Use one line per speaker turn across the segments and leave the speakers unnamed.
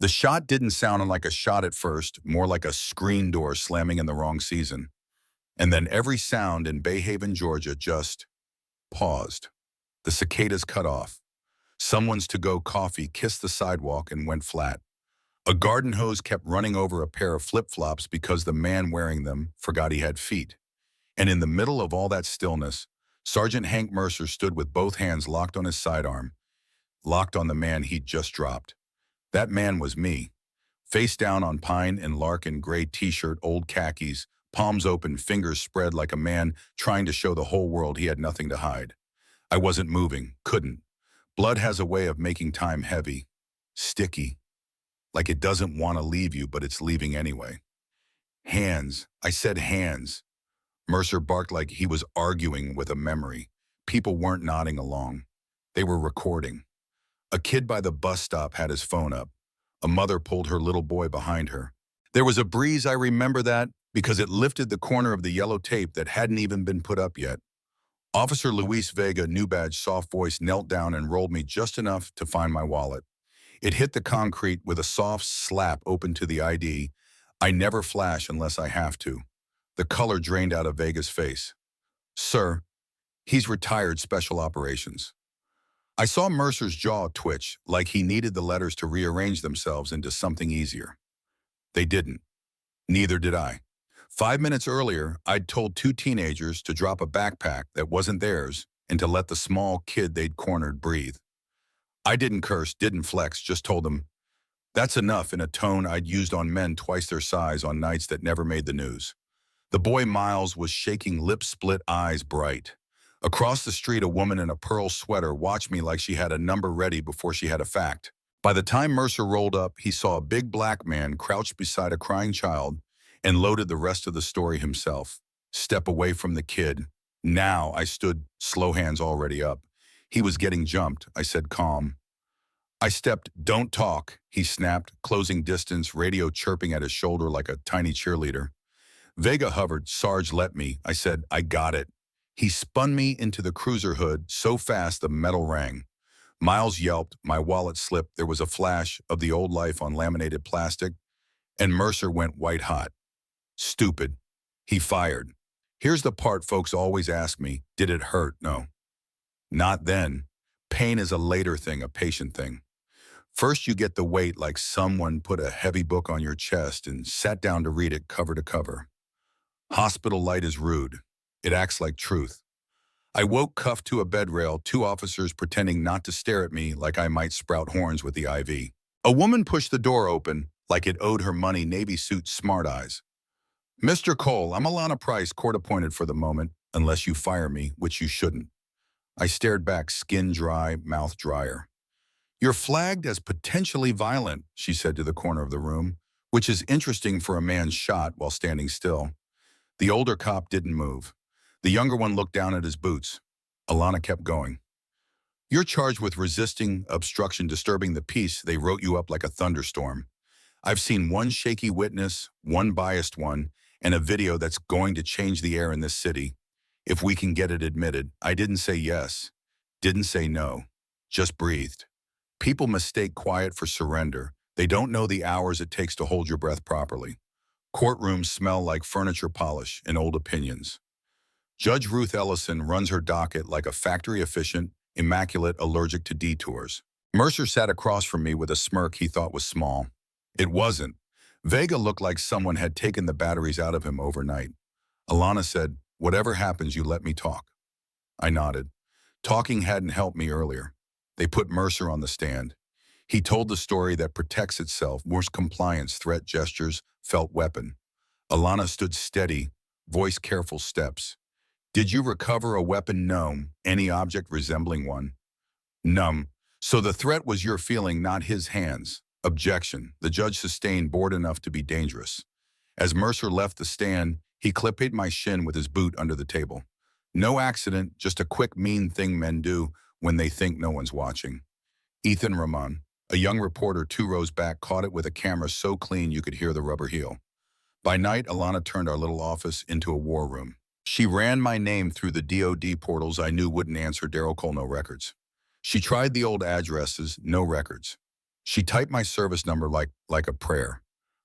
The shot didn't sound like a shot at first, more like a screen door slamming in the wrong season. And then every sound in Bay Haven, Georgia just paused. The cicadas cut off. Someone's to-go coffee kissed the sidewalk and went flat. A garden hose kept running over a pair of flip-flops because the man wearing them forgot he had feet. And in the middle of all that stillness, Sergeant Hank Mercer stood with both hands locked on his sidearm, locked on the man he'd just dropped. That man was me, face down on pine and larkin gray t-shirt, old khakis, palms open, fingers spread like a man trying to show the whole world he had nothing to hide. I wasn't moving, couldn't. Blood has a way of making time heavy, sticky, like it doesn't want to leave you, but it's leaving anyway. Hands, I said hands. Mercer barked like he was arguing with a memory. People weren't nodding along. They were recording. A kid by the bus stop had his phone up. A mother pulled her little boy behind her. There was a breeze, I remember that, because it lifted the corner of the yellow tape that hadn't even been put up yet. Officer Luis Vega, new badge, soft voice, knelt down and rolled me just enough to find my wallet. It hit the concrete with a soft slap open to the ID. I never flash unless I have to. The color drained out of Vega's face. Sir, he's retired special operations. I saw Mercer's jaw twitch, like he needed the letters to rearrange themselves into something easier. They didn't. Neither did I. 5 minutes earlier, I'd told two teenagers to drop a backpack that wasn't theirs and to let the small kid they'd cornered breathe. I didn't curse, didn't flex, just told them, that's enough, in a tone I'd used on men twice their size on nights that never made the news. The boy Miles was shaking, lips split, eyes bright. Across the street, a woman in a pearl sweater watched me like she had a number ready before she had a fact. By the time Mercer rolled up, he saw a big black man crouched beside a crying child and loaded the rest of the story himself. Step away from the kid. Now I stood, slow hands already up. He was getting jumped. I said, calm. I stepped, don't talk, he snapped, closing distance, radio chirping at his shoulder like a tiny cheerleader. Vega hovered, Sarge, let me. I said, I got it. He spun me into the cruiser hood so fast the metal rang. Miles yelped, my wallet slipped, there was a flash of the old life on laminated plastic, and Mercer went white hot. Stupid. He fired. Here's the part folks always ask me, did it hurt? No. Not then. Pain is a later thing, a patient thing. First you get the weight like someone put a heavy book on your chest and sat down to read it cover to cover. Hospital light is rude. It acts like truth. I woke cuffed to a bed rail, two officers pretending not to stare at me like I might sprout horns with the IV. A woman pushed the door open like it owed her money, Navy suit smart eyes. Mr. Cole, I'm Alana Price, court appointed for the moment, unless you fire me, which you shouldn't. I stared back, skin dry, mouth drier. You're flagged as potentially violent, she said to the corner of the room, which is interesting for a man shot while standing still. The older cop didn't move. The younger one looked down at his boots. Alana kept going. You're charged with resisting, obstruction, disturbing the peace. They wrote you up like a thunderstorm. I've seen one shaky witness, one biased one, and a video that's going to change the air in this city. If we can get it admitted. I didn't say yes, didn't say no, just breathed. People mistake quiet for surrender. They don't know the hours it takes to hold your breath properly. Courtrooms smell like furniture polish and old opinions. Judge Ruth Ellison runs her docket like a factory efficient, immaculate, allergic to detours. Mercer sat across from me with a smirk he thought was small. It wasn't. Vega looked like someone had taken the batteries out of him overnight. Alana said, whatever happens, you let me talk. I nodded. Talking hadn't helped me earlier. They put Mercer on the stand. He told the story that protects itself, worse compliance, threat gestures, felt weapon. Alana stood steady, voice careful steps. Did you recover a weapon? No. Any object resembling one? None. So the threat was your feeling, not his hands. Objection. The judge sustained, bored enough to be dangerous. As Mercer left the stand, he clipped my shin with his boot under the table. No accident, just a quick, mean thing men do when they think no one's watching. Ethan Ramon, a young reporter 2 rows back, caught it with a camera so clean you could hear the rubber heel. By night, Alana turned our little office into a war room. She ran my name through the DOD portals I knew wouldn't answer Daryl Cole, no records. She tried the old addresses, no records. She typed my service number like a prayer.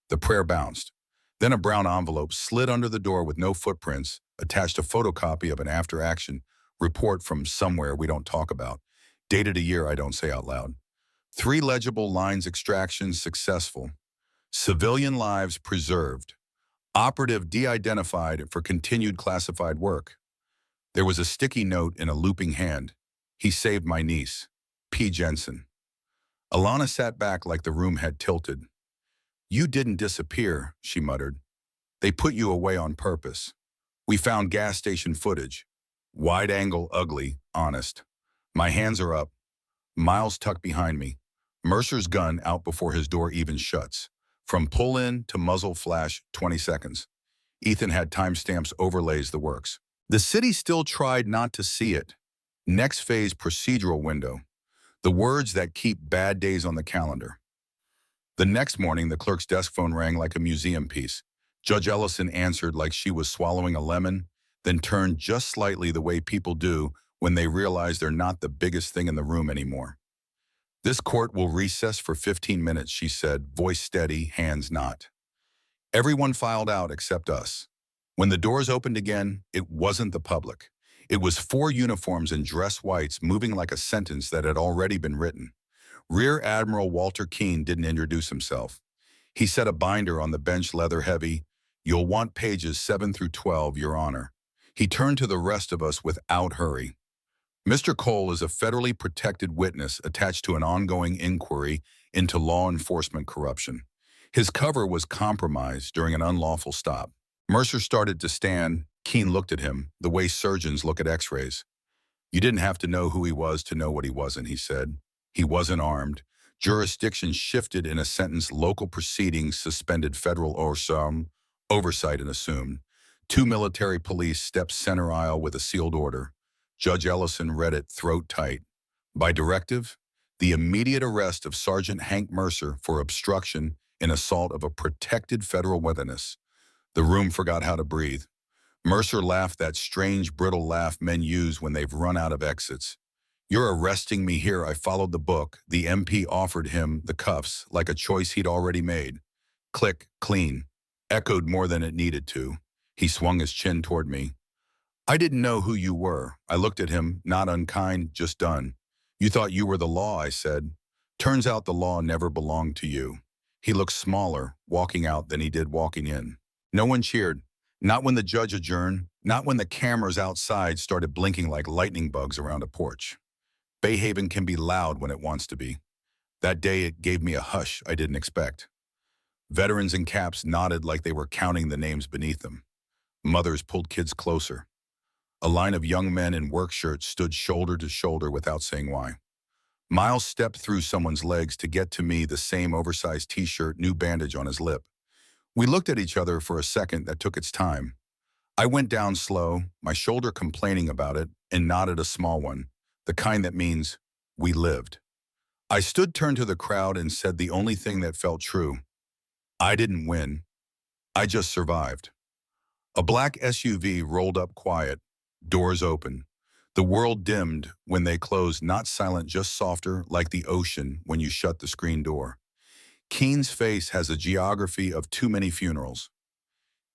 The prayer bounced. Then a brown envelope slid under the door with no footprints, attached a photocopy of an after-action report from somewhere we don't talk about, dated a year I don't say out loud. 3 legible lines: extraction successful. Civilian lives preserved. Operative de-identified for continued classified work. There was a sticky note in a looping hand. He saved my niece. P. Jensen. Alana sat back like the room had tilted. You didn't disappear, she muttered. They put you away on purpose. We found gas station footage. Wide angle, ugly, honest. My hands are up. Miles tucked behind me. Mercer's gun out before his door even shuts. From pull-in to muzzle flash, 20 seconds. Ethan had timestamps, overlays, the works. The city still tried not to see it. Next phase, procedural window. The words that keep bad days on the calendar. The next morning, the clerk's desk phone rang like a museum piece. Judge Ellison answered like she was swallowing a lemon, then turned just slightly the way people do when they realize they're not the biggest thing in the room anymore. This court will recess for 15 minutes, she said, voice steady, hands not. Everyone filed out except us. When the doors opened again, it wasn't the public. It was 4 uniforms in dress whites moving like a sentence that had already been written. Rear Admiral Walter Keene didn't introduce himself. He set a binder on the bench, leather heavy. You'll want pages 7 through 12, Your Honor. He turned to the rest of us without hurry. Mr. Cole is a federally protected witness attached to an ongoing inquiry into law enforcement corruption. His cover was compromised during an unlawful stop. Mercer started to stand. Keene looked at him, the way surgeons look at x-rays. You didn't have to know who he was to know what he wasn't, he said. He wasn't armed. Jurisdiction shifted in a sentence. Local proceedings suspended federal oversight and assumed. 2 military police stepped center aisle with a sealed order. Judge Ellison read it throat tight. By directive, the immediate arrest of Sergeant Hank Mercer for obstruction in assault of a protected federal witness. The room forgot how to breathe. Mercer laughed that strange, brittle laugh men use when they've run out of exits. You're arresting me here. I followed the book. The MP offered him the cuffs like a choice he'd already made. Click, clean. Echoed more than it needed to. He swung his chin toward me. I didn't know who you were. I looked at him, not unkind, just done. You thought you were the law, I said. Turns out the law never belonged to you. He looked smaller walking out than he did walking in. No one cheered. Not when the judge adjourned, not when the cameras outside started blinking like lightning bugs around a porch. Bayhaven can be loud when it wants to be. That day it gave me a hush I didn't expect. Veterans in caps nodded like they were counting the names beneath them. Mothers pulled kids closer. A line of young men in work shirts stood shoulder to shoulder without saying why. Miles stepped through someone's legs to get to me, the same oversized t-shirt, new bandage on his lip. We looked at each other for a second that took its time. I went down slow, my shoulder complaining about it, and nodded a small one, the kind that means we lived. I stood, turned to the crowd, and said the only thing that felt true. I didn't win. I just survived. A black SUV rolled up quiet, doors open. The world dimmed when they closed, not silent, just softer, like the ocean when you shut the screen door. Keene's face has a geography of too many funerals.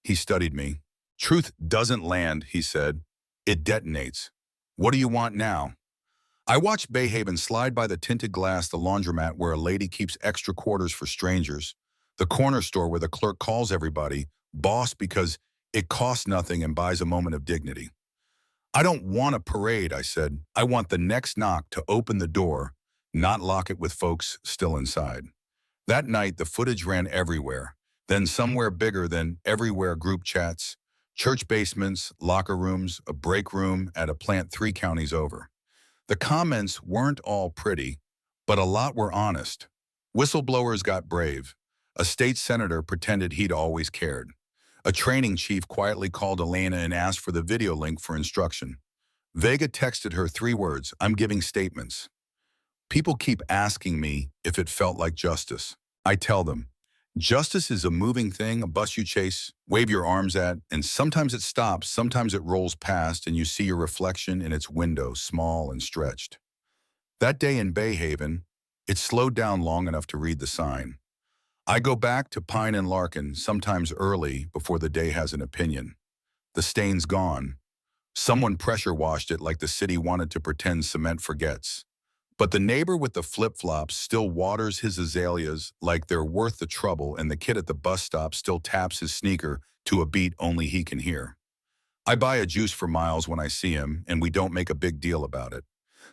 He studied me. Truth doesn't land, he said. It detonates. What do you want now? I watched Bayhaven slide by the tinted glass, the laundromat where a lady keeps extra quarters for strangers, the corner store where the clerk calls everybody boss because it costs nothing and buys a moment of dignity. I don't want a parade, I said. I want the next knock to open the door, not lock it with folks still inside. That night, the footage ran everywhere, then somewhere bigger than everywhere, group chats, church basements, locker rooms, a break room at a plant 3 counties over. The comments weren't all pretty, but a lot were honest. Whistleblowers got brave. A state senator pretended he'd always cared. A training chief quietly called Elena and asked for the video link for instruction. Vega texted her 3 words, I'm giving statements. People keep asking me if it felt like justice. I tell them, justice is a moving thing, a bus you chase, wave your arms at, and sometimes it stops, sometimes it rolls past, and you see your reflection in its window, small and stretched. That day in Bayhaven, It slowed down long enough to read the sign. I go back to Pine and Larkin, sometimes early, before the day has an opinion. The stain's gone. Someone pressure washed it like the city wanted to pretend cement forgets. But the neighbor with the flip-flops still waters his azaleas like they're worth the trouble, and the kid at the bus stop still taps his sneaker to a beat only he can hear. I buy a juice for Miles when I see him, and we don't make a big deal about it.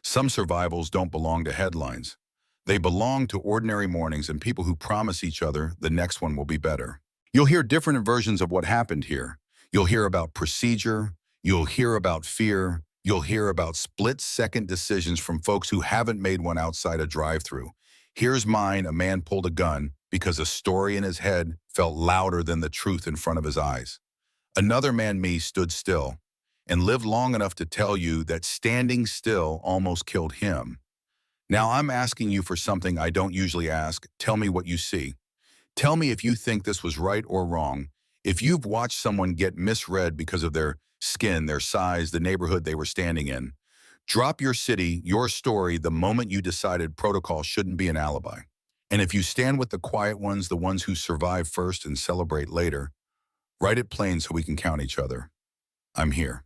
Some survivals don't belong to headlines. They belong to ordinary mornings and people who promise each other the next one will be better. You'll hear different versions of what happened here. You'll hear about procedure, you'll hear about fear, you'll hear about split-second decisions from folks who haven't made one outside a drive-thru. Here's mine: a man pulled a gun because a story in his head felt louder than the truth in front of his eyes. Another man, me, stood still and lived long enough to tell you that standing still almost killed him. Now I'm asking you for something I don't usually ask. Tell me what you see. Tell me if you think this was right or wrong. If you've watched someone get misread because of their skin, their size, the neighborhood they were standing in. Drop your city, your story, the moment you decided protocol shouldn't be an alibi. And if you stand with the quiet ones, the ones who survive first and celebrate later, write it plain so we can count each other. I'm here.